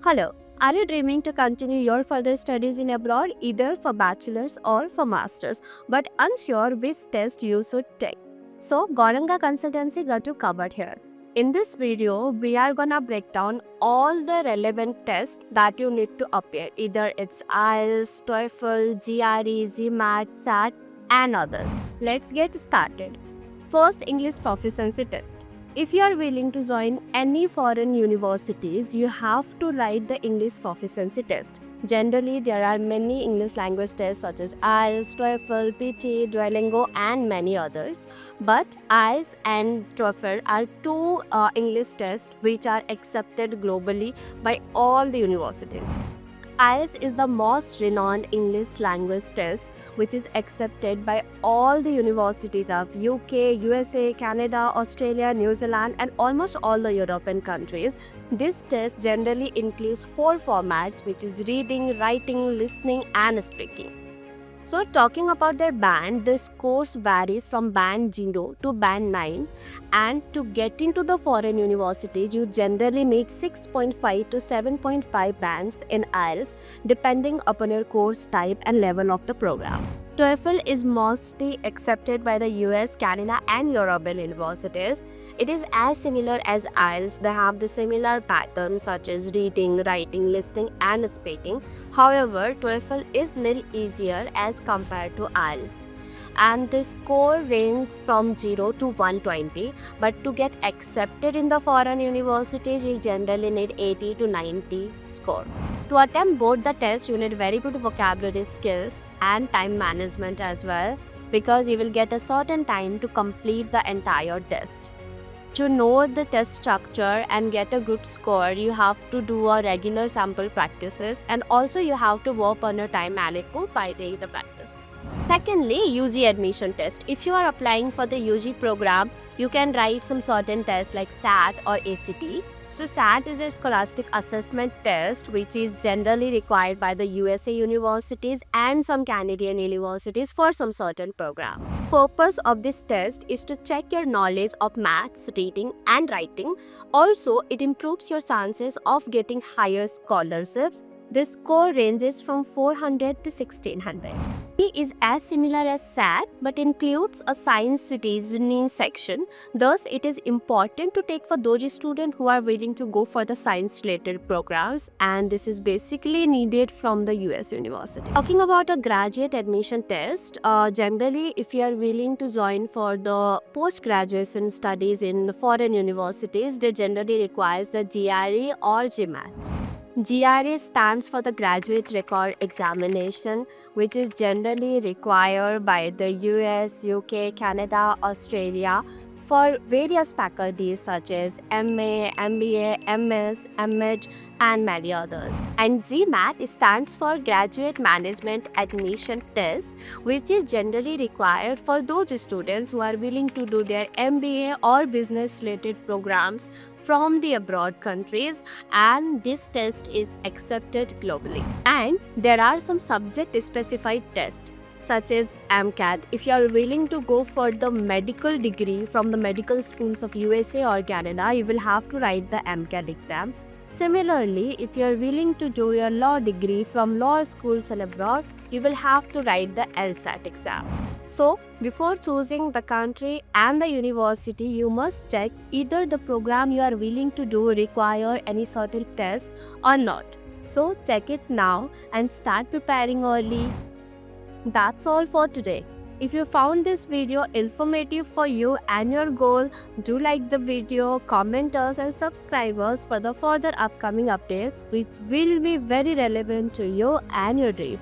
Hello, are you dreaming to continue your further studies in abroad, either for bachelor's or for master's, but unsure which test you should take? So, Gauranga Consultancy got you covered here. In this video, we are gonna break down all the relevant tests that you need to appear, either it's IELTS, TOEFL, GRE, GMAT, SAT, and others. Let's get started. First, English proficiency test. If you are willing to join any foreign universities, you have to write the English proficiency test. Generally, there are many English language tests such as IELTS, TOEFL, PT, Duolingo, and many others. But IELTS and TOEFL are two English tests which are accepted globally by all the universities. IELTS is the most renowned English language test which is accepted by all the universities of UK, USA, Canada, Australia, New Zealand, and almost all the European countries. This test generally includes 4 formats, which is reading, writing, listening, and speaking. So talking about their band, the scores varies from band 0 to band 9, and to get into the foreign universities you generally need 6.5 to 7.5 bands in IELTS depending upon your course type and level of the program. TOEFL is mostly accepted by the US, Canada, and European universities. It is as similar as IELTS. They have the similar patterns such as reading, writing, listening, and speaking. However, TOEFL is little easier as compared to IELTS. And the score ranges from 0 to 120, but to get accepted in the foreign universities, you generally need 80 to 90 score. To attempt both the tests, you need very good vocabulary skills and time management as well, because you will get a certain time to complete the entire test. To know the test structure and get a good score, you have to do a regular sample practices, and also you have to work on your time management by doing the practice. Secondly, UG admission test. If you are applying for the UG program, you can write some certain tests like SAT or ACT. So SAT is a scholastic assessment test which is generally required by the USA universities and some Canadian universities for some certain programs. Purpose of this test is to check your knowledge of maths, reading, and writing. Also, it improves your chances of getting higher scholarships. The score ranges from 400 to 1600. It is as similar as SAT but includes a science reasoning section. Thus, it is important to take for those students who are willing to go for the science related programs, and this is basically needed from the US university. Talking about a graduate admission test, generally if you are willing to join for the post-graduation studies in the foreign universities, they generally requires the GRE or GMAT. GRE stands for the Graduate Record Examination, which is generally required by the US, UK, Canada, Australia for various faculties such as MA, MBA, MS, MEd, and many others. And GMAT stands for Graduate Management Admission Test, which is generally required for those students who are willing to do their MBA or business related programs from the abroad countries, and this test is accepted globally. And there are some subject specified tests such as MCAT. If you are willing to go for the medical degree from the medical schools of USA or Canada, you will have to write the MCAT exam. Similarly, if you are willing to do your law degree from law schools and abroad, you will have to write the LSAT exam. So, before choosing the country and the university, you must check either the program you are willing to do require any certain test or not. So, check it now and start preparing early. That's all for today. If you found this video informative for you and your goal, do like the video, comment us, and subscribe us for the further upcoming updates which will be very relevant to you and your dream.